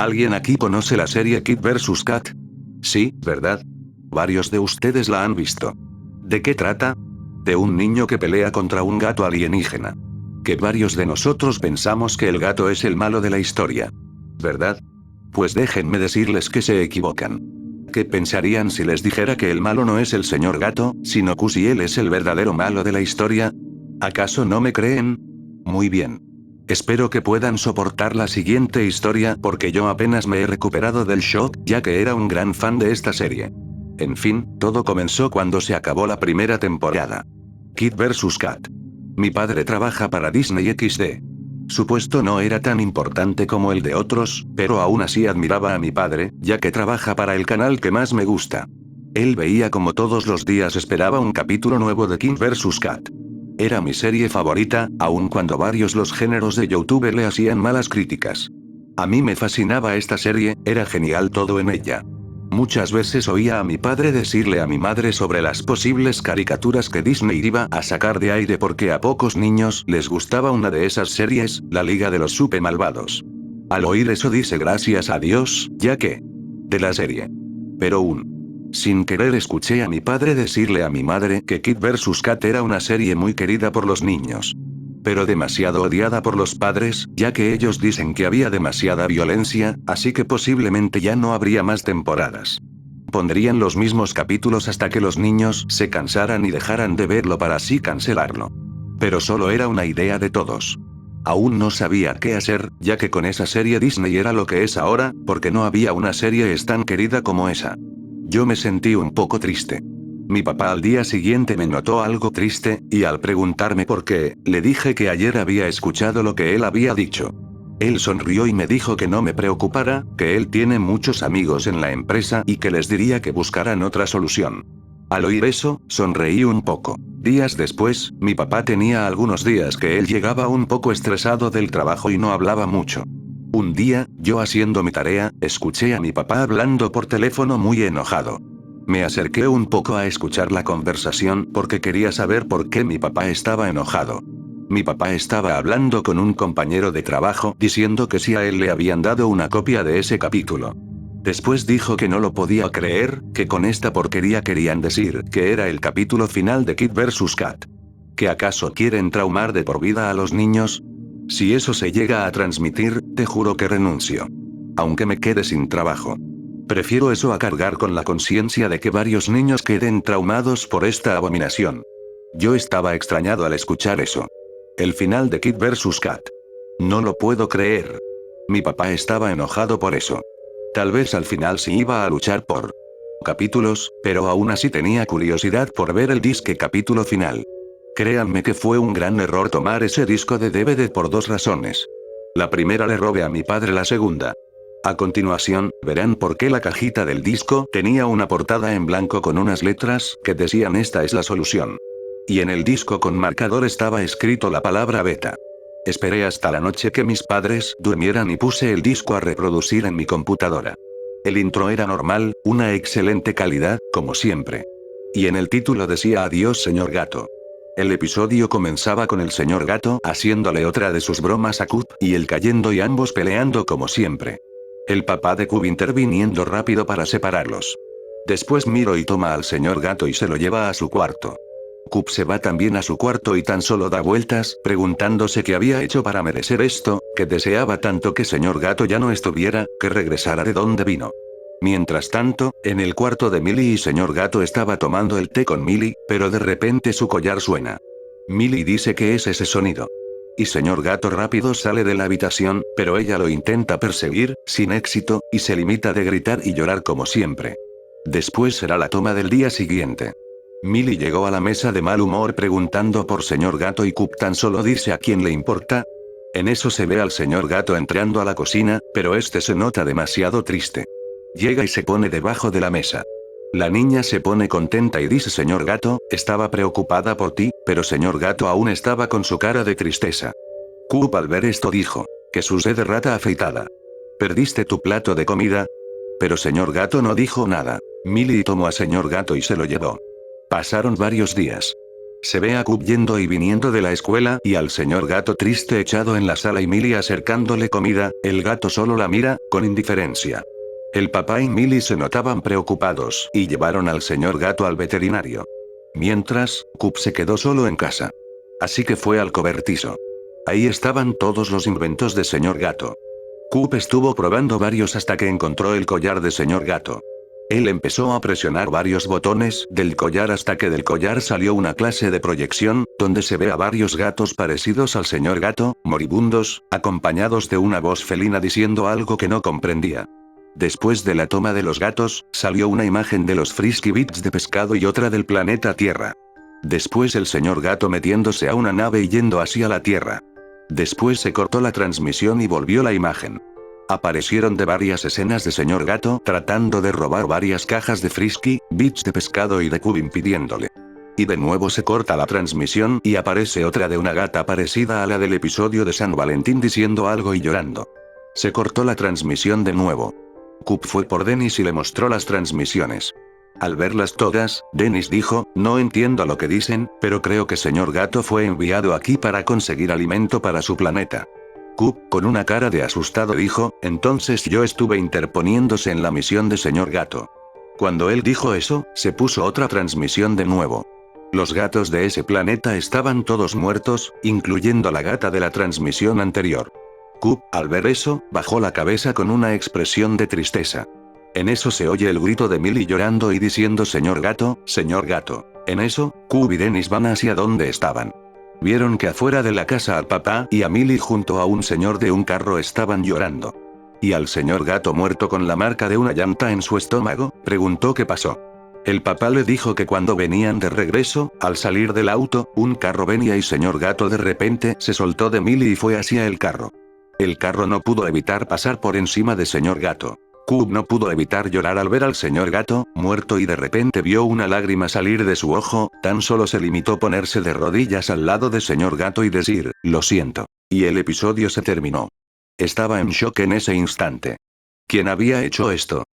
¿Alguien aquí conoce la serie Kid vs. Kat? Sí, ¿verdad? Varios de ustedes la han visto. ¿De qué trata? De un niño que pelea contra un gato alienígena. Que varios de nosotros pensamos que el gato es el malo de la historia. ¿Verdad? Pues déjenme decirles que se equivocan. ¿Qué pensarían si les dijera que el malo no es el señor gato, sino que si él es el verdadero malo de la historia? ¿Acaso no me creen? Muy bien. Espero que puedan soportar la siguiente historia porque yo apenas me he recuperado del shock, ya que era un gran fan de esta serie. En fin, todo comenzó cuando se acabó la primera temporada. Kid vs. Kat. Mi padre trabaja para Disney XD. Su puesto no era tan importante como el de otros, pero aún así admiraba a mi padre, ya que trabaja para el canal que más me gusta. Él veía como todos los días esperaba un capítulo nuevo de Kid vs. Kat. Era mi serie favorita, aun cuando varios los géneros de YouTube le hacían malas críticas. A mí me fascinaba esta serie, era genial todo en ella. Muchas veces oía a mi padre decirle a mi madre sobre las posibles caricaturas que Disney iba a sacar de aire porque a pocos niños les gustaba una de esas series, La Liga de los Super Malvados. Al oír eso dice gracias a Dios, ya que... de la serie. Pero sin querer escuché a mi padre decirle a mi madre que Kid vs. Kat era una serie muy querida por los niños. Pero demasiado odiada por los padres, ya que ellos dicen que había demasiada violencia, así que posiblemente ya no habría más temporadas. Pondrían los mismos capítulos hasta que los niños se cansaran y dejaran de verlo para así cancelarlo. Pero solo era una idea de todos. Aún no sabía qué hacer, ya que con esa serie Disney era lo que es ahora, porque no había una serie tan querida como esa. Yo me sentí un poco triste. Mi papá al día siguiente me notó algo triste, y al preguntarme por qué, le dije que ayer había escuchado lo que él había dicho. Él sonrió y me dijo que no me preocupara, que él tiene muchos amigos en la empresa y que les diría que buscaran otra solución. Al oír eso, sonreí un poco. Días después, mi papá tenía algunos días que él llegaba un poco estresado del trabajo y no hablaba mucho. Un día, yo haciendo mi tarea, escuché a mi papá hablando por teléfono muy enojado. Me acerqué un poco a escuchar la conversación porque quería saber por qué mi papá estaba enojado. Mi papá estaba hablando con un compañero de trabajo diciendo que si a él le habían dado una copia de ese capítulo. Después dijo que no lo podía creer, que con esta porquería querían decir que era el capítulo final de Kid vs. Kat. ¿Que acaso quieren traumar de por vida a los niños? Si eso se llega a transmitir, te juro que renuncio. Aunque me quede sin trabajo. Prefiero eso a cargar con la conciencia de que varios niños queden traumados por esta abominación. Yo estaba extrañado al escuchar eso. El final de Kid vs. Kat. No lo puedo creer. Mi papá estaba enojado por eso. Tal vez al final sí iba a luchar por capítulos, pero aún así tenía curiosidad por ver el disque capítulo final. Créanme que fue un gran error tomar ese disco de DVD por dos razones. La primera le robé a mi padre la segunda. A continuación, verán por qué la cajita del disco tenía una portada en blanco con unas letras que decían esta es la solución. Y en el disco con marcador estaba escrito la palabra beta. Esperé hasta la noche que mis padres durmieran y puse el disco a reproducir en mi computadora. El intro era normal, una excelente calidad, como siempre. Y en el título decía adiós señor gato. El episodio comenzaba con el señor gato haciéndole otra de sus bromas a Coop y él cayendo y ambos peleando como siempre. El papá de Coop interviniendo rápido para separarlos. Después Miro y toma al señor gato y se lo lleva a su cuarto. Coop se va también a su cuarto y tan solo da vueltas, preguntándose qué había hecho para merecer esto, que deseaba tanto que señor gato ya no estuviera, que regresara de donde vino. Mientras tanto, en el cuarto de Millie y señor gato estaba tomando el té con Millie, pero de repente su collar suena. Millie dice que es ese sonido. Y señor gato rápido sale de la habitación, pero ella lo intenta perseguir, sin éxito, y se limita de gritar y llorar como siempre. Después será la toma del día siguiente. Millie llegó a la mesa de mal humor preguntando por señor gato y Coop tan solo dice a quién le importa. En eso se ve al señor gato entrando a la cocina, pero este se nota demasiado triste. Llega y se pone debajo de la mesa. La niña se pone contenta y dice señor gato, estaba preocupada por ti, pero señor gato aún estaba con su cara de tristeza. Coop al ver esto dijo. Que sucede, rata afeitada? ¿Perdiste tu plato de comida? Pero señor gato no dijo nada. Millie tomó a señor gato y se lo llevó. Pasaron varios días. Se ve a Coop yendo y viniendo de la escuela y al señor gato triste echado en la sala y Millie acercándole comida, el gato solo la mira, con indiferencia. El papá y Millie se notaban preocupados y llevaron al señor gato al veterinario. Mientras, Coop se quedó solo en casa. Así que fue al cobertizo. Ahí estaban todos los inventos de señor gato. Coop estuvo probando varios hasta que encontró el collar de señor gato. Él empezó a presionar varios botones del collar hasta que del collar salió una clase de proyección, donde se ve a varios gatos parecidos al señor gato, moribundos, acompañados de una voz felina diciendo algo que no comprendía. Después de la toma de los gatos, salió una imagen de los Frisky Bits de pescado y otra del planeta Tierra. Después el señor gato metiéndose a una nave y yendo hacia la Tierra. Después se cortó la transmisión y volvió la imagen. Aparecieron de varias escenas de señor gato tratando de robar varias cajas de Frisky Bits de pescado y de Coop impidiéndole. Y de nuevo se corta la transmisión y aparece otra de una gata parecida a la del episodio de San Valentín diciendo algo y llorando. Se cortó la transmisión de nuevo. Coop fue por Dennis y le mostró las transmisiones. Al verlas todas, Dennis dijo, no entiendo lo que dicen, pero creo que señor gato fue enviado aquí para conseguir alimento para su planeta. Coop, con una cara de asustado dijo, entonces yo estuve interponiéndose en la misión de señor gato. Cuando él dijo eso, se puso otra transmisión de nuevo. Los gatos de ese planeta estaban todos muertos, incluyendo la gata de la transmisión anterior. Coop, al ver eso, bajó la cabeza con una expresión de tristeza. En eso se oye el grito de Millie llorando y diciendo señor gato, señor gato. En eso, Coop y Dennis van hacia donde estaban. Vieron que afuera de la casa al papá y a Millie junto a un señor de un carro estaban llorando. Y al señor gato muerto con la marca de una llanta en su estómago, preguntó qué pasó. El papá le dijo que cuando venían de regreso, al salir del auto, un carro venía y señor gato de repente se soltó de Millie y fue hacia el carro. El carro no pudo evitar pasar por encima de señor gato. Coop no pudo evitar llorar al ver al señor gato, muerto y de repente vio una lágrima salir de su ojo, tan solo se limitó a ponerse de rodillas al lado de señor gato y decir, lo siento. Y el episodio se terminó. Estaba en shock en ese instante. ¿Quién había hecho esto?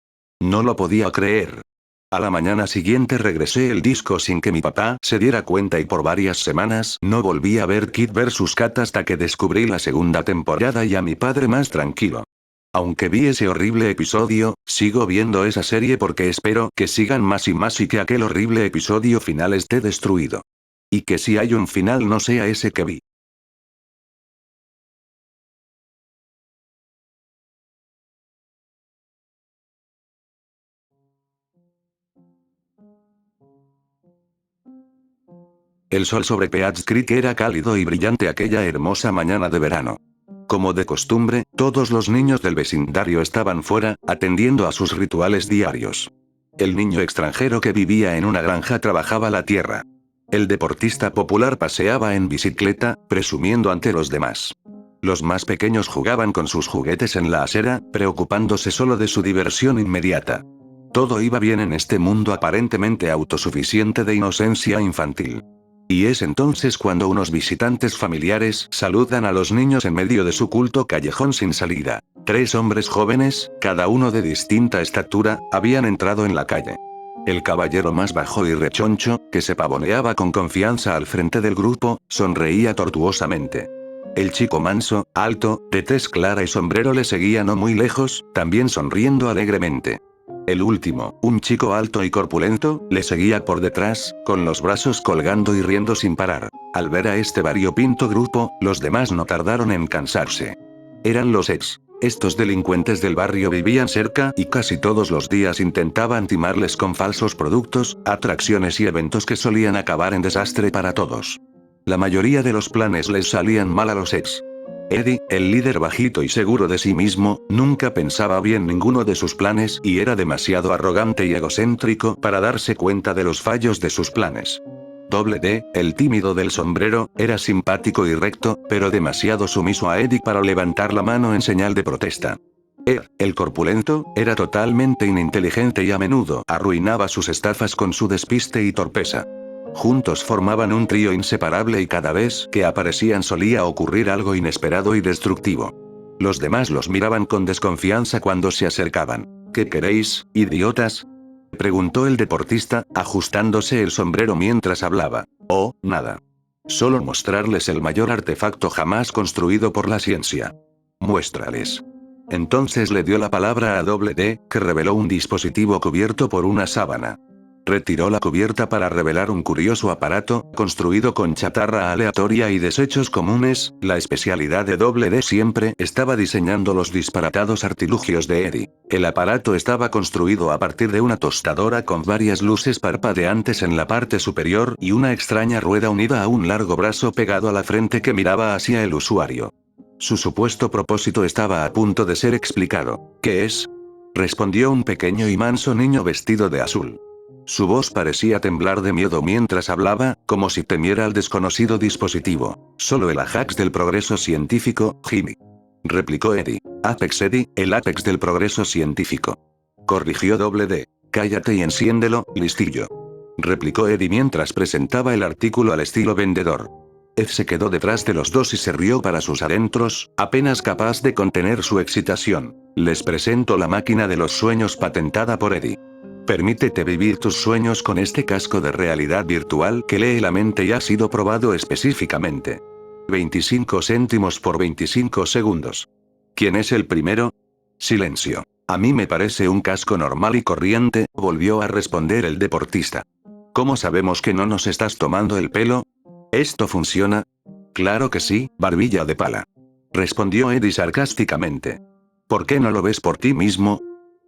No lo podía creer. A la mañana siguiente regresé el disco sin que mi papá se diera cuenta y por varias semanas no volví a ver Kid vs Kat hasta que descubrí la segunda temporada y a mi padre más tranquilo. Aunque vi ese horrible episodio, sigo viendo esa serie porque espero que sigan más y más y que aquel horrible episodio final esté destruido. Y que si hay un final no sea ese que vi. El sol sobre Peach Creek era cálido y brillante aquella hermosa mañana de verano. Como de costumbre, todos los niños del vecindario estaban fuera, atendiendo a sus rituales diarios. El niño extranjero que vivía en una granja trabajaba la tierra. El deportista popular paseaba en bicicleta, presumiendo ante los demás. Los más pequeños jugaban con sus juguetes en la acera, preocupándose solo de su diversión inmediata. Todo iba bien en este mundo aparentemente autosuficiente de inocencia infantil. Y es entonces cuando unos visitantes familiares saludan a los niños en medio de su culto callejón sin salida. 3 hombres jóvenes, cada uno de distinta estatura, habían entrado en la calle. El caballero más bajo y rechoncho, que se pavoneaba con confianza al frente del grupo, sonreía tortuosamente. El chico manso, alto, de tez clara y sombrero le seguía no muy lejos, también sonriendo alegremente. El último, un chico alto y corpulento, le seguía por detrás, con los brazos colgando y riendo sin parar. Al ver a este variopinto grupo, los demás no tardaron en cansarse. Eran los ex. Estos delincuentes del barrio vivían cerca y casi todos los días intentaban timarles con falsos productos, atracciones y eventos que solían acabar en desastre para todos. La mayoría de los planes les salían mal a los ex. Eddie, el líder bajito y seguro de sí mismo, nunca pensaba bien ninguno de sus planes y era demasiado arrogante y egocéntrico para darse cuenta de los fallos de sus planes. Doble D, el tímido del sombrero, era simpático y recto, pero demasiado sumiso a Eddie para levantar la mano en señal de protesta. El corpulento, era totalmente ininteligente y a menudo arruinaba sus estafas con su despiste y torpeza. Juntos formaban un trío inseparable y cada vez que aparecían solía ocurrir algo inesperado y destructivo. Los demás los miraban con desconfianza cuando se acercaban. ¿Qué queréis, idiotas?, preguntó el deportista, ajustándose el sombrero mientras hablaba. Oh, nada. Solo mostrarles el mayor artefacto jamás construido por la ciencia. Muéstrales. Entonces le dio la palabra a D, que reveló un dispositivo cubierto por una sábana. Retiró la cubierta para revelar un curioso aparato, construido con chatarra aleatoria y desechos comunes. La especialidad de D siempre estaba diseñando los disparatados artilugios de Eddie. El aparato estaba construido a partir de una tostadora con varias luces parpadeantes en la parte superior y una extraña rueda unida a un largo brazo pegado a la frente que miraba hacia el usuario. Su supuesto propósito estaba a punto de ser explicado. ¿Qué es?, respondió un pequeño y manso niño vestido de azul. Su voz parecía temblar de miedo mientras hablaba, como si temiera al desconocido dispositivo. Solo el Ajax del progreso científico, Jimmy. Replicó Eddie. Apex Eddie, el Apex del progreso científico. Corrigió D. Cállate y enciéndelo, listillo. Replicó Eddie mientras presentaba el artículo al estilo vendedor. Ed se quedó detrás de los dos y se rió para sus adentros, apenas capaz de contener su excitación. Les presento la máquina de los sueños patentada por Eddie. Permítete vivir tus sueños con este casco de realidad virtual que lee la mente y ha sido probado específicamente. 25 céntimos por 25 segundos. ¿Quién es el primero? Silencio. A mí me parece un casco normal y corriente, volvió a responder el deportista. ¿Cómo sabemos que no nos estás tomando el pelo? ¿Esto funciona? Claro que sí, barbilla de pala. Respondió Eddie sarcásticamente. ¿Por qué no lo ves por ti mismo?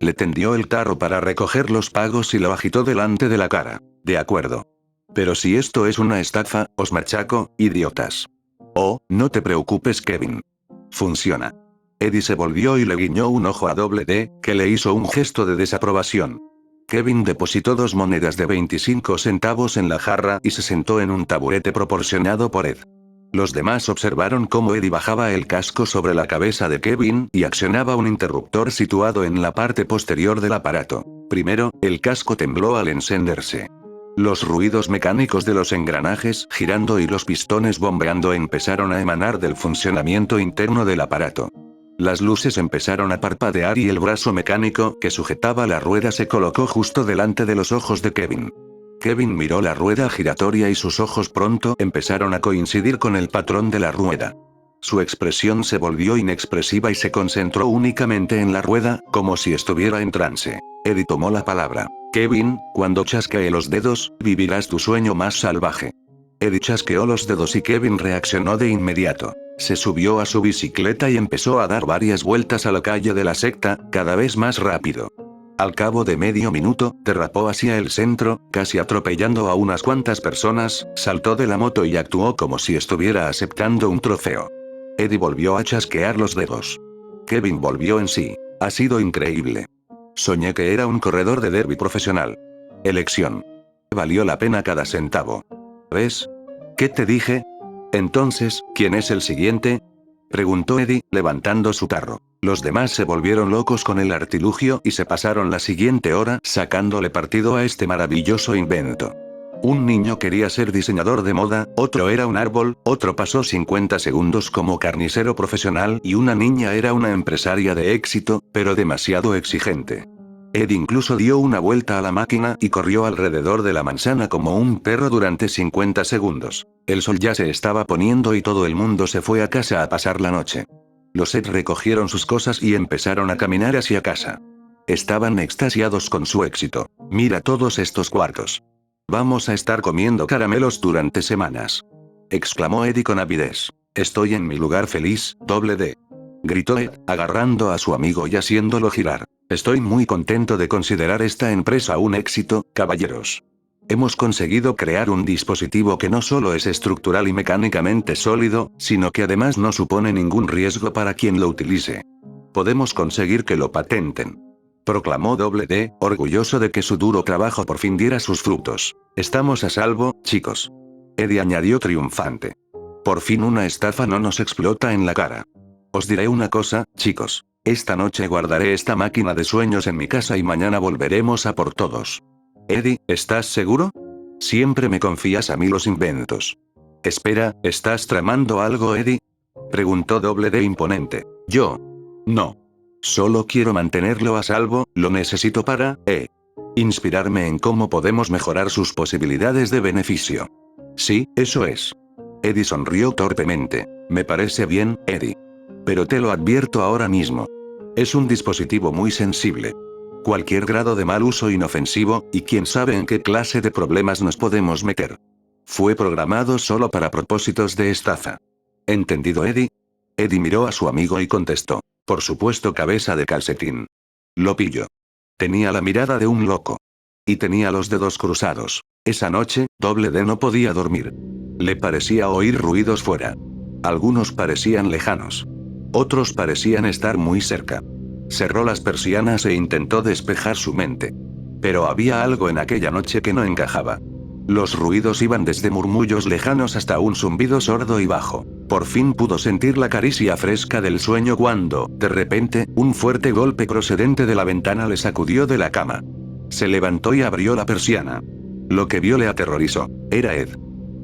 Le tendió el tarro para recoger los pagos y lo agitó delante de la cara. De acuerdo. Pero si esto es una estafa, os machaco, idiotas. Oh, no te preocupes, Kevin. Funciona. Eddie se volvió y le guiñó un ojo a D, que le hizo un gesto de desaprobación. Kevin depositó 2 monedas de 25 centavos en la jarra y se sentó en un taburete proporcionado por Ed. Los demás observaron cómo Eddie bajaba el casco sobre la cabeza de Kevin y accionaba un interruptor situado en la parte posterior del aparato. Primero, el casco tembló al encenderse. Los ruidos mecánicos de los engranajes girando y los pistones bombeando empezaron a emanar del funcionamiento interno del aparato. Las luces empezaron a parpadear y el brazo mecánico que sujetaba la rueda se colocó justo delante de los ojos de Kevin. Kevin miró la rueda giratoria y sus ojos pronto empezaron a coincidir con el patrón de la rueda. Su expresión se volvió inexpresiva y se concentró únicamente en la rueda, como si estuviera en trance. Eddie tomó la palabra. Kevin, cuando chasquee los dedos, vivirás tu sueño más salvaje. Eddie chasqueó los dedos y Kevin reaccionó de inmediato. Se subió a su bicicleta y empezó a dar varias vueltas a la calle de la secta, cada vez más rápido. Al cabo de medio minuto, derrapó hacia el centro, casi atropellando a unas cuantas personas, saltó de la moto y actuó como si estuviera aceptando un trofeo. Eddie volvió a chasquear los dedos. Kevin volvió en sí. Ha sido increíble. Soñé que era un corredor de derby profesional. Elección. Valió la pena cada centavo. ¿Ves? ¿Qué te dije? Entonces, ¿quién es el siguiente?, preguntó Eddie, levantando su tarro. Los demás se volvieron locos con el artilugio y se pasaron la siguiente hora sacándole partido a este maravilloso invento. Un niño quería ser diseñador de moda, otro era un árbol, otro pasó 50 segundos como carnicero profesional y una niña era una empresaria de éxito, pero demasiado exigente. Ed incluso dio una vuelta a la máquina y corrió alrededor de la manzana como un perro durante 50 segundos. El sol ya se estaba poniendo y todo el mundo se fue a casa a pasar la noche. Los Ed recogieron sus cosas y empezaron a caminar hacia casa. Estaban extasiados con su éxito. Mira todos estos cuartos. Vamos a estar comiendo caramelos durante semanas. Exclamó Eddie con avidez. Estoy en mi lugar feliz, D. Gritó Ed, agarrando a su amigo y haciéndolo girar. Estoy muy contento de considerar esta empresa un éxito, caballeros. Hemos conseguido crear un dispositivo que no solo es estructural y mecánicamente sólido, sino que además no supone ningún riesgo para quien lo utilice. Podemos conseguir que lo patenten. Proclamó D, orgulloso de que su duro trabajo por fin diera sus frutos. Estamos a salvo, chicos. Eddie añadió triunfante. Por fin una estafa no nos explota en la cara. Os diré una cosa, chicos. Esta noche guardaré esta máquina de sueños en mi casa y mañana volveremos a por todos. Eddie, ¿estás seguro? Siempre me confías a mí los inventos. Espera, ¿estás tramando algo, Eddie? Preguntó Doble D imponente. Yo. No. Solo quiero mantenerlo a salvo, lo necesito para, inspirarme en cómo podemos mejorar sus posibilidades de beneficio. Sí, eso es. Eddie sonrió torpemente. Me parece bien, Eddie. Pero te lo advierto ahora mismo. Es un dispositivo muy sensible. Cualquier grado de mal uso inofensivo, y quién sabe en qué clase de problemas nos podemos meter. Fue programado solo para propósitos de estafa. ¿Entendido, Eddie? Eddie miró a su amigo y contestó. Por supuesto, cabeza de calcetín. Lo pillo. Tenía la mirada de un loco. Y tenía los dedos cruzados. Esa noche, Doble D no podía dormir. Le parecía oír ruidos fuera. Algunos parecían lejanos. Otros parecían estar muy cerca. Cerró las persianas e intentó despejar su mente. Pero había algo en aquella noche que no encajaba. Los ruidos iban desde murmullos lejanos hasta un zumbido sordo y bajo. Por fin pudo sentir la caricia fresca del sueño cuando, de repente, un fuerte golpe procedente de la ventana le sacudió de la cama. Se levantó y abrió la persiana. Lo que vio le aterrorizó. Era Ed.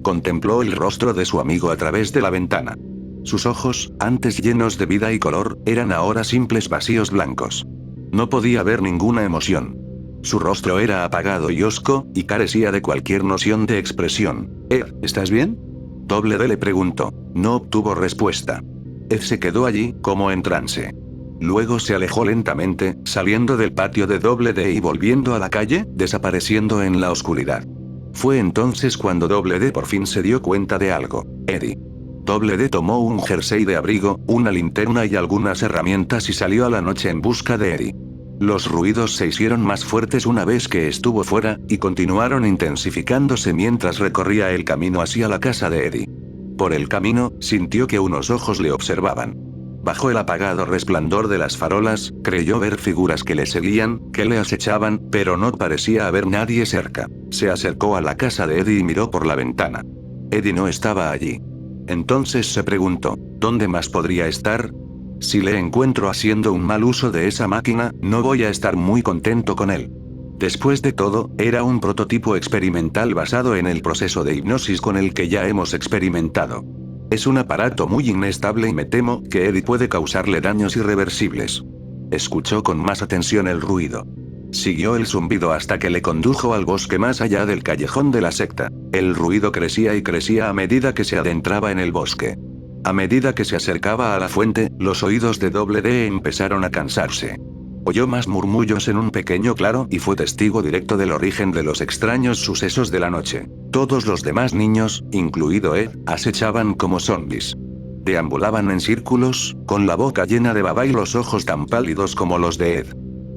Contempló el rostro de su amigo a través de la ventana. Sus ojos, antes llenos de vida y color, eran ahora simples vacíos blancos. No podía ver ninguna emoción. Su rostro era apagado y hosco, y carecía de cualquier noción de expresión. Ed, ¿estás bien? Doble D le preguntó. No obtuvo respuesta. Ed se quedó allí, como en trance. Luego se alejó lentamente, saliendo del patio de Doble D y volviendo a la calle, desapareciendo en la oscuridad. Fue entonces cuando Doble D por fin se dio cuenta de algo. Eddie. Doble D tomó un jersey de abrigo, una linterna y algunas herramientas y salió a la noche en busca de Eddie. Los ruidos se hicieron más fuertes una vez que estuvo fuera, y continuaron intensificándose mientras recorría el camino hacia la casa de Eddie. Por el camino, sintió que unos ojos le observaban. Bajo el apagado resplandor de las farolas, creyó ver figuras que le seguían, que le acechaban, pero no parecía haber nadie cerca. Se acercó a la casa de Eddie y miró por la ventana. Eddie no estaba allí. Entonces se preguntó, ¿dónde más podría estar? Si le encuentro haciendo un mal uso de esa máquina, no voy a estar muy contento con él. Después de todo, era un prototipo experimental basado en el proceso de hipnosis con el que ya hemos experimentado. Es un aparato muy inestable y me temo que Eddie puede causarle daños irreversibles. Escuchó con más atención el ruido. Siguió el zumbido hasta que le condujo al bosque más allá del callejón de la secta. El ruido crecía y crecía a medida que se adentraba en el bosque. A medida que se acercaba a la fuente, los oídos de Doble D empezaron a cansarse. Oyó más murmullos en un pequeño claro y fue testigo directo del origen de los extraños sucesos de la noche. Todos los demás niños, incluido Ed, acechaban como zombies. Deambulaban en círculos, con la boca llena de baba y los ojos tan pálidos como los de Ed.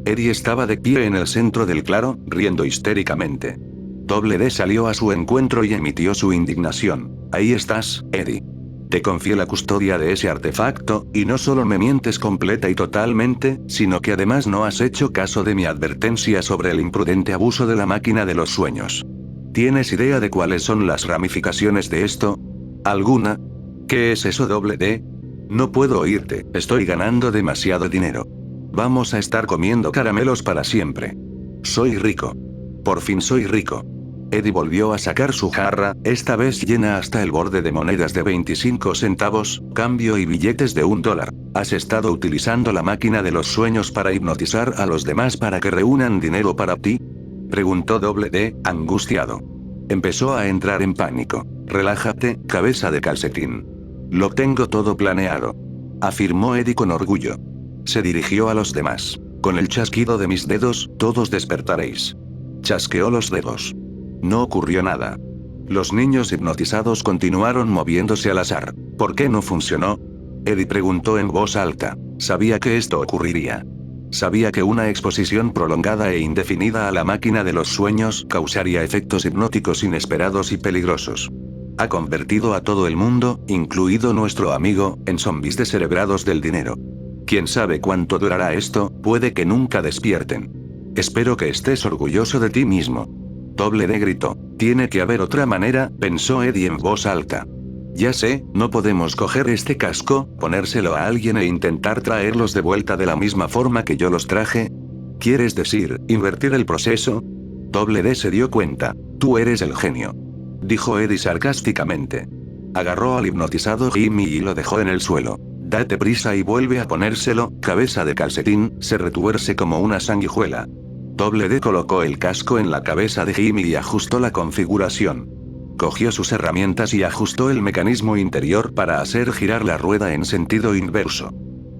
Eddie estaba de pie en el centro del claro, riendo histéricamente. Doble D salió a su encuentro y emitió su indignación. Ahí estás, Eddie. Te confié la custodia de ese artefacto, y no solo me mientes completa y totalmente, sino que además no has hecho caso de mi advertencia sobre el imprudente abuso de la máquina de los sueños. ¿Tienes idea de cuáles son las ramificaciones de esto? ¿Alguna? ¿Qué es eso, Doble D? No puedo oírte, estoy ganando demasiado dinero. Vamos a estar comiendo caramelos para siempre. Soy rico. Por fin soy rico. Eddie volvió a sacar su jarra, esta vez llena hasta el borde de monedas de 25 centavos, cambio y billetes de $1. ¿Has estado utilizando la máquina de los sueños para hipnotizar a los demás para que reúnan dinero para ti? Preguntó Doble D, angustiado. Empezó a entrar en pánico. Relájate, cabeza de calcetín. Lo tengo todo planeado. Afirmó Eddie con orgullo. Se dirigió a los demás. Con el chasquido de mis dedos, todos despertaréis. Chasqueó los dedos. No ocurrió nada. Los niños hipnotizados continuaron moviéndose al azar. ¿Por qué no funcionó? Eddie preguntó en voz alta. Sabía que esto ocurriría. Sabía que una exposición prolongada e indefinida a la máquina de los sueños causaría efectos hipnóticos inesperados y peligrosos. Ha convertido a todo el mundo, incluido nuestro amigo, en zombies descerebrados del dinero. Quién sabe cuánto durará esto, puede que nunca despierten. Espero que estés orgulloso de ti mismo. Doble D gritó. Tiene que haber otra manera, pensó Eddie en voz alta. Ya sé, no podemos coger este casco, ponérselo a alguien e intentar traerlos de vuelta de la misma forma que yo los traje. ¿Quieres decir, invertir el proceso? Doble D se dio cuenta. Tú eres el genio. Dijo Eddie sarcásticamente. Agarró al hipnotizado Jimmy y lo dejó en el suelo. Date prisa y vuelve a ponérselo, cabeza de calcetín, se retuerce como una sanguijuela. Doble D colocó el casco en la cabeza de Jimmy y ajustó la configuración. Cogió sus herramientas y ajustó el mecanismo interior para hacer girar la rueda en sentido inverso.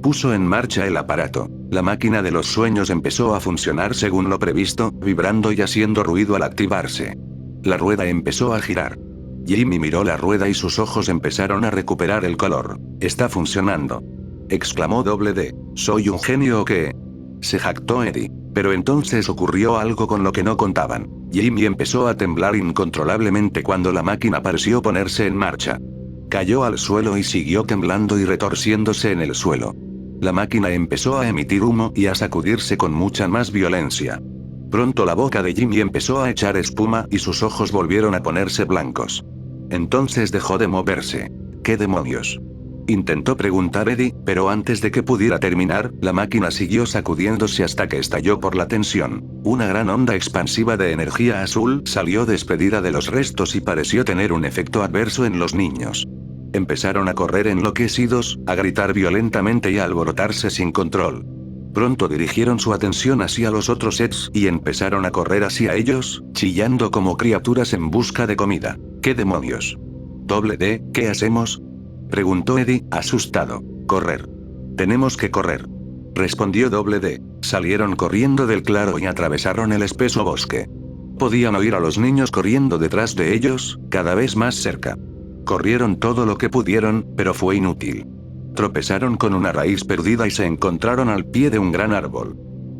Puso en marcha el aparato. La máquina de los sueños empezó a funcionar según lo previsto, vibrando y haciendo ruido al activarse. La rueda empezó a girar. Jimmy miró la rueda y sus ojos empezaron a recuperar el color. «Está funcionando», exclamó Doble D. «¿Soy un genio o qué?», se jactó Eddie. Pero entonces ocurrió algo con lo que no contaban. Jimmy empezó a temblar incontrolablemente cuando la máquina pareció ponerse en marcha. Cayó al suelo y siguió temblando y retorciéndose en el suelo. La máquina empezó a emitir humo y a sacudirse con mucha más violencia. Pronto la boca de Jimmy empezó a echar espuma y sus ojos volvieron a ponerse blancos. Entonces dejó de moverse. ¿Qué demonios?, intentó preguntar Eddie, pero antes de que pudiera terminar, la máquina siguió sacudiéndose hasta que estalló por la tensión. Una gran onda expansiva de energía azul salió despedida de los restos y pareció tener un efecto adverso en los niños. Empezaron a correr enloquecidos, a gritar violentamente y a alborotarse sin control. Pronto dirigieron su atención hacia los otros sets y empezaron a correr hacia ellos, chillando como criaturas en busca de comida. ¿Qué demonios? Doble D, ¿qué hacemos?, preguntó Eddie, asustado. «Correr. Tenemos que correr», respondió Doble D. Salieron corriendo del claro y atravesaron el espeso bosque. Podían oír a los niños corriendo detrás de ellos, cada vez más cerca. Corrieron todo lo que pudieron, pero fue inútil. Tropezaron con una raíz perdida y se encontraron al pie de un gran árbol.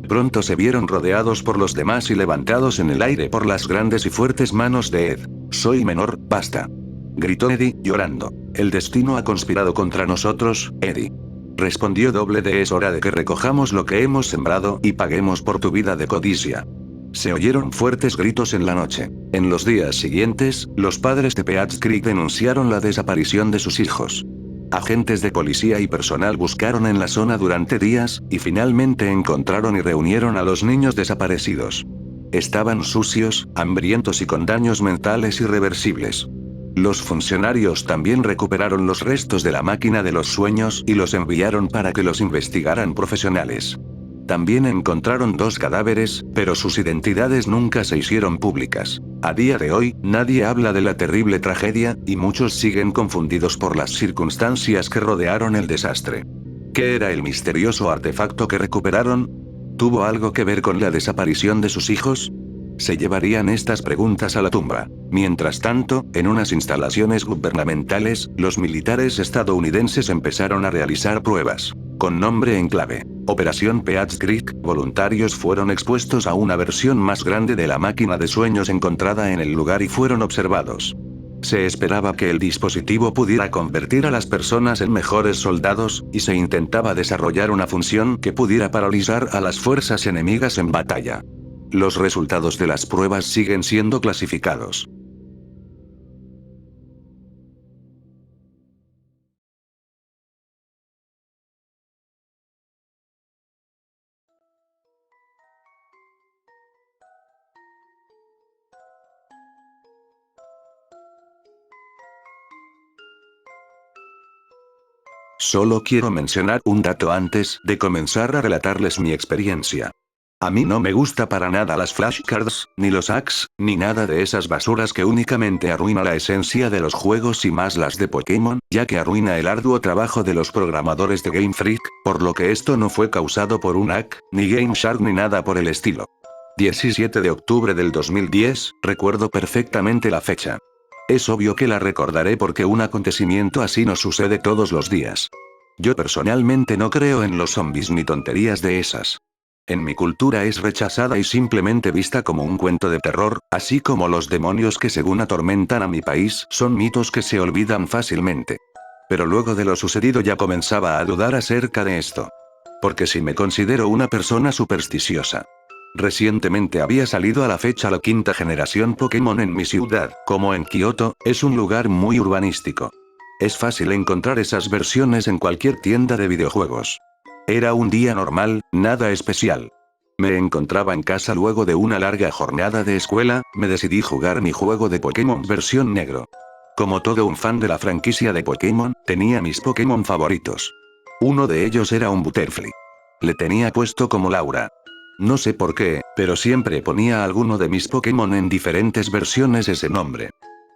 Pronto se vieron rodeados por los demás y levantados en el aire por las grandes y fuertes manos de Ed. «Soy menor, basta», gritó Eddie, llorando. «El destino ha conspirado contra nosotros, Eddie», respondió Doble D. «Es hora de que recojamos lo que hemos sembrado y paguemos por tu vida de codicia». Se oyeron fuertes gritos en la noche. En los días siguientes, los padres de Peach Creek denunciaron la desaparición de sus hijos. Agentes de policía y personal buscaron en la zona durante días, y finalmente encontraron y reunieron a los niños desaparecidos. Estaban sucios, hambrientos y con daños mentales irreversibles. Los funcionarios también recuperaron los restos de la máquina de los sueños y los enviaron para que los investigaran profesionales. También encontraron 2 cadáveres, pero sus identidades nunca se hicieron públicas. A día de hoy, nadie habla de la terrible tragedia, y muchos siguen confundidos por las circunstancias que rodearon el desastre. ¿Qué era el misterioso artefacto que recuperaron? ¿Tuvo algo que ver con la desaparición de sus hijos? Se llevarían estas preguntas a la tumba. Mientras tanto, en unas instalaciones gubernamentales, los militares estadounidenses empezaron a realizar pruebas. Con nombre en clave: Operación Peach Creek, voluntarios fueron expuestos a una versión más grande de la máquina de sueños encontrada en el lugar y fueron observados. Se esperaba que el dispositivo pudiera convertir a las personas en mejores soldados, y se intentaba desarrollar una función que pudiera paralizar a las fuerzas enemigas en batalla. Los resultados de las pruebas siguen siendo clasificados. Solo quiero mencionar un dato antes de comenzar a relatarles mi experiencia. A mí no me gusta para nada las flashcards, ni los hacks, ni nada de esas basuras que únicamente arruina la esencia de los juegos y más las de Pokémon, ya que arruina el arduo trabajo de los programadores de Game Freak, por lo que esto no fue causado por un hack, ni Game Shark ni nada por el estilo. 17 de octubre del 2010, recuerdo perfectamente la fecha. Es obvio que la recordaré porque un acontecimiento así no sucede todos los días. Yo personalmente no creo en los zombies ni tonterías de esas. En mi cultura es rechazada y simplemente vista como un cuento de terror, así como los demonios que según atormentan a mi país son mitos que se olvidan fácilmente. Pero luego de lo sucedido ya comenzaba a dudar acerca de esto. Porque si me considero una persona supersticiosa. Recientemente había salido a la fecha la 5ª generación Pokémon en mi ciudad, como en Kioto, es un lugar muy urbanístico. Es fácil encontrar esas versiones en cualquier tienda de videojuegos. Era un día normal, nada especial. Me encontraba en casa luego de una larga jornada de escuela, me decidí jugar mi juego de Pokémon versión negro. Como todo un fan de la franquicia de Pokémon, tenía mis Pokémon favoritos. Uno de ellos era un Butterfly. Le tenía puesto como Laura. No sé por qué, pero siempre ponía a alguno de mis Pokémon en diferentes versiones ese nombre.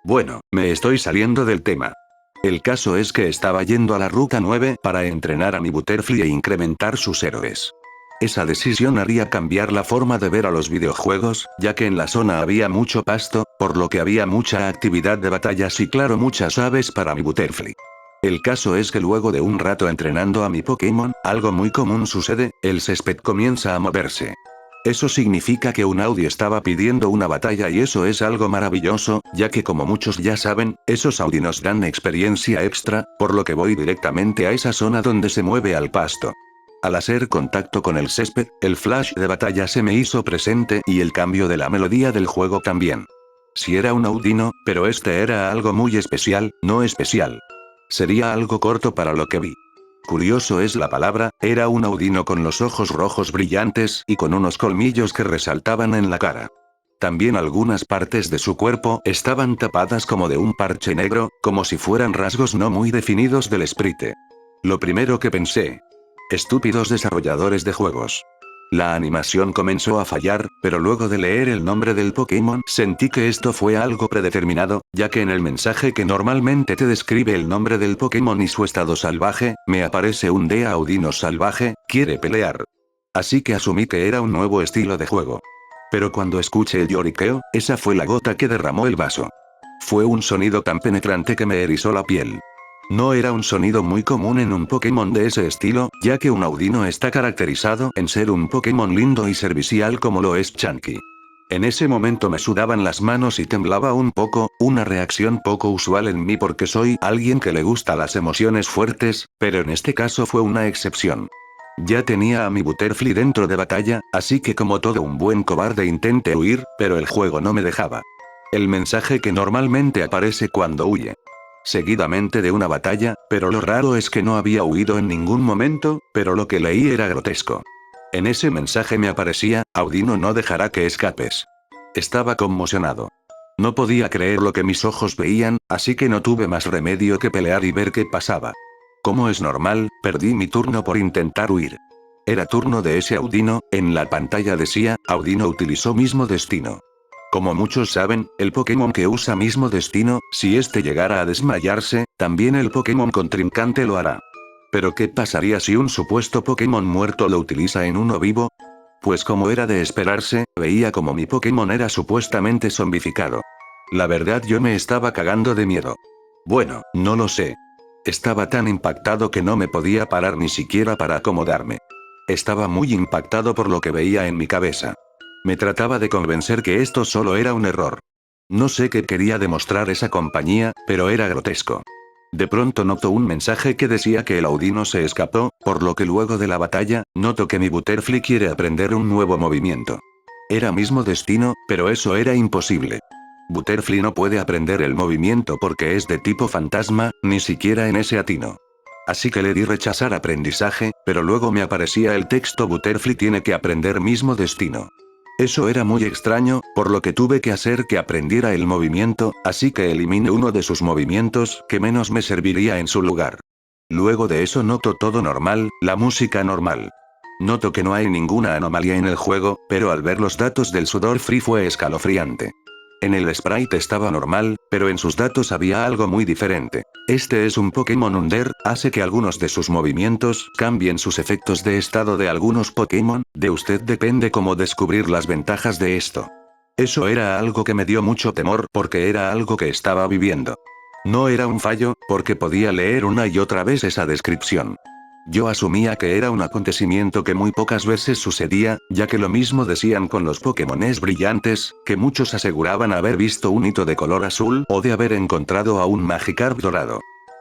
Bueno, me estoy saliendo del tema. El caso es que estaba yendo a la Ruta 9 para entrenar a mi Butterfly e incrementar sus héroes. Esa decisión haría cambiar la forma de ver a los videojuegos, ya que en la zona había mucho pasto, por lo que había mucha actividad de batallas y claro muchas aves para mi Butterfly. El caso es que luego de un rato entrenando a mi Pokémon, algo muy común sucede, el césped comienza a moverse. Eso significa que un Audi estaba pidiendo una batalla y eso es algo maravilloso, ya que como muchos ya saben, esos Audi nos dan experiencia extra, por lo que voy directamente a esa zona donde se mueve al pasto. Al hacer contacto con el césped, el flash de batalla se me hizo presente y el cambio de la melodía del juego también. Si era un Audino, pero este era algo muy especial, no especial. Sería algo corto para lo que vi. Curioso es la palabra, era un Audino con los ojos rojos brillantes y con unos colmillos que resaltaban en la cara. También algunas partes de su cuerpo estaban tapadas como de un parche negro, como si fueran rasgos no muy definidos del sprite. Lo primero que pensé. Estúpidos desarrolladores de juegos. La animación comenzó a fallar, pero luego de leer el nombre del Pokémon sentí que esto fue algo predeterminado, ya que en el mensaje que normalmente te describe el nombre del Pokémon y su estado salvaje, me aparece un Dea Audino salvaje, quiere pelear. Así que asumí que era un nuevo estilo de juego. Pero cuando escuché el lloriqueo, esa fue la gota que derramó el vaso. Fue un sonido tan penetrante que me erizó la piel. No era un sonido muy común en un Pokémon de ese estilo, ya que un Audino está caracterizado en ser un Pokémon lindo y servicial como lo es Chunky. En ese momento me sudaban las manos y temblaba un poco, una reacción poco usual en mí porque soy alguien que le gusta las emociones fuertes, pero en este caso fue una excepción. Ya tenía a mi Butterfly dentro de batalla, así que como todo un buen cobarde intenté huir, pero el juego no me dejaba. El mensaje que normalmente aparece cuando huye. Seguidamente de una batalla, pero lo raro es que no había huido en ningún momento, pero lo que leí era grotesco. En ese mensaje me aparecía, Audino no dejará que escapes. Estaba conmocionado. No podía creer lo que mis ojos veían, así que no tuve más remedio que pelear y ver qué pasaba. Como es normal, perdí mi turno por intentar huir. Era turno de ese Audino, en la pantalla decía, Audino utilizó mismo destino. Como muchos saben, el Pokémon que usa mismo destino, si este llegara a desmayarse, también el Pokémon contrincante lo hará. Pero ¿qué pasaría si un supuesto Pokémon muerto lo utiliza en uno vivo? Pues como era de esperarse, veía como mi Pokémon era supuestamente zombificado. La verdad yo me estaba cagando de miedo. Bueno, no lo sé. Estaba tan impactado que no me podía parar ni siquiera para acomodarme. Estaba muy impactado por lo que veía en mi cabeza. Me trataba de convencer que esto solo era un error. No sé qué quería demostrar esa compañía, pero era grotesco. De pronto noto un mensaje que decía que el Audino se escapó, por lo que luego de la batalla, noto que mi Butterfly quiere aprender un nuevo movimiento. Era mismo destino, pero eso era imposible. Butterfly no puede aprender el movimiento porque es de tipo fantasma, ni siquiera en ese atino. Así que le di rechazar aprendizaje, pero luego me aparecía el texto Butterfly tiene que aprender mismo destino. Eso era muy extraño, por lo que tuve que hacer que aprendiera el movimiento, así que eliminé uno de sus movimientos que menos me serviría en su lugar. Luego de eso noto todo normal, la música normal. Noto que no hay ninguna anomalía en el juego, pero al ver los datos del sudor free fue escalofriante. En el sprite estaba normal, pero en sus datos había algo muy diferente. Este es un Pokémon Under, hace que algunos de sus movimientos cambien sus efectos de estado de algunos Pokémon, de usted depende cómo descubrir las ventajas de esto. Eso era algo que me dio mucho temor porque era algo que estaba viviendo. No era un fallo, porque podía leer una y otra vez esa descripción. Yo asumía que era un acontecimiento que muy pocas veces sucedía, ya que lo mismo decían con los Pokémones brillantes, que muchos aseguraban haber visto un hito de color azul o de haber encontrado a un Magikarp dorado.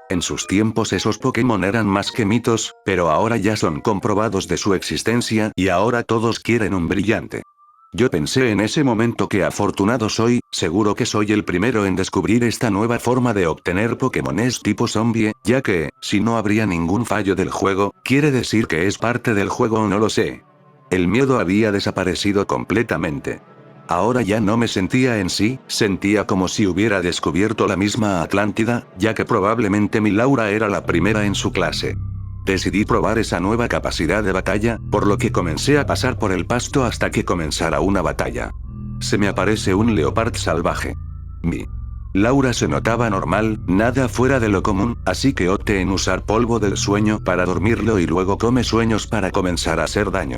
En sus tiempos esos Pokémon eran más que mitos, pero ahora ya son comprobados de su existencia y ahora todos quieren un brillante. Yo pensé en ese momento que afortunado soy, seguro que soy el primero en descubrir esta nueva forma de obtener Pokémones tipo zombie, ya que, si no habría ningún fallo del juego, quiere decir que es parte del juego o no lo sé. El miedo había desaparecido completamente. Ahora ya no me sentía en sí, sentía como si hubiera descubierto la misma Atlántida, ya que probablemente mi Laura era la primera en su clase. Decidí probar esa nueva capacidad de batalla, por lo que comencé a pasar por el pasto hasta que comenzara una batalla. Se me aparece un leopard salvaje. Mi Laura se notaba normal, nada fuera de lo común, así que opté en usar polvo del sueño para dormirlo y luego come sueños para comenzar a hacer daño.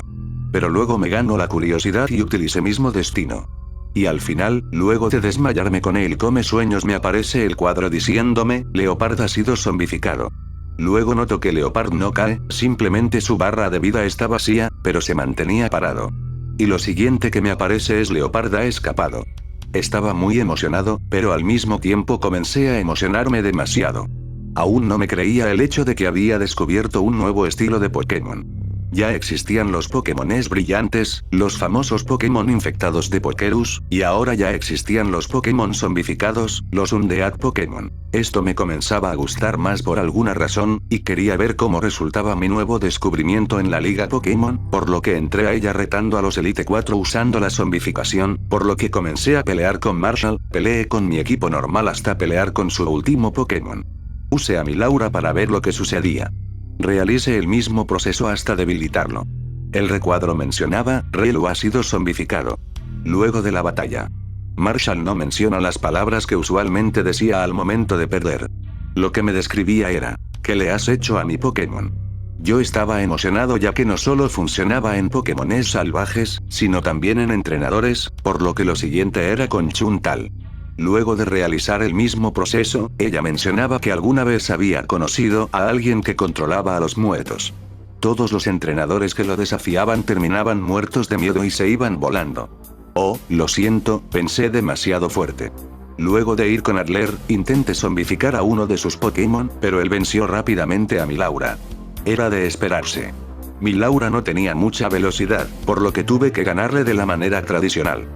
Pero luego me ganó la curiosidad y utilicé mismo destino. Y al final, luego de desmayarme con el come sueños me aparece el cuadro diciéndome, Leopard ha sido zombificado. Luego noto que Leopard no cae, simplemente su barra de vida está vacía, pero se mantenía parado. Y lo siguiente que me aparece es Leopard ha escapado. Estaba muy emocionado, pero al mismo tiempo comencé a emocionarme demasiado. Aún no me creía el hecho de que había descubierto un nuevo estilo de Pokémon. Ya existían los Pokémones brillantes, los famosos Pokémon infectados de Pokerus, y ahora ya existían los Pokémon zombificados, los Undead Pokémon. Esto me comenzaba a gustar más por alguna razón, y quería ver cómo resultaba mi nuevo descubrimiento en la Liga Pokémon, por lo que entré a ella retando a los Elite 4 usando la zombificación, por lo que comencé a pelear con Marshall, peleé con mi equipo normal hasta pelear con su último Pokémon. Usé a mi Laura para ver lo que sucedía. Realicé el mismo proceso hasta debilitarlo. El recuadro mencionaba, Relu ha sido zombificado. Luego de la batalla. Marshall no menciona las palabras que usualmente decía al momento de perder. Lo que me describía era, ¿qué le has hecho a mi Pokémon? Yo estaba emocionado ya que no solo funcionaba en Pokémones salvajes, sino también en entrenadores, por lo que lo siguiente era con Chuntal. Luego de realizar el mismo proceso, ella mencionaba que alguna vez había conocido a alguien que controlaba a los muertos. Todos los entrenadores que lo desafiaban terminaban muertos de miedo y se iban volando. Oh, lo siento, pensé demasiado fuerte. Luego de ir con Adler, intenté zombificar a uno de sus Pokémon, pero él venció rápidamente a mi Laura. Era de esperarse. Mi Laura no tenía mucha velocidad, por lo que tuve que ganarle de la manera tradicional.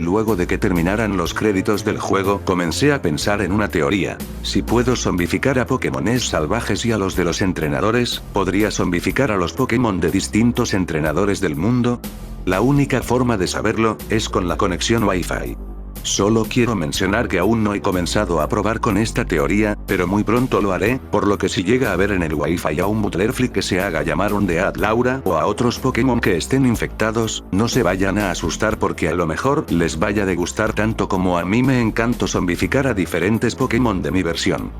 Luego de que terminaran los créditos del juego, comencé a pensar en una teoría. Si puedo zombificar a Pokémones salvajes y a los de los entrenadores, ¿podría zombificar a los Pokémon de distintos entrenadores del mundo? La única forma de saberlo, es con la conexión Wi-Fi. Solo quiero mencionar que aún no he comenzado a probar con esta teoría, pero muy pronto lo haré, por lo que si llega a ver en el Wi-Fi a un Butterfly que se haga llamar Undead Laura o a otros Pokémon que estén infectados, no se vayan a asustar porque a lo mejor les vaya de gustar tanto como a mí me encantó zombificar a diferentes Pokémon de mi versión.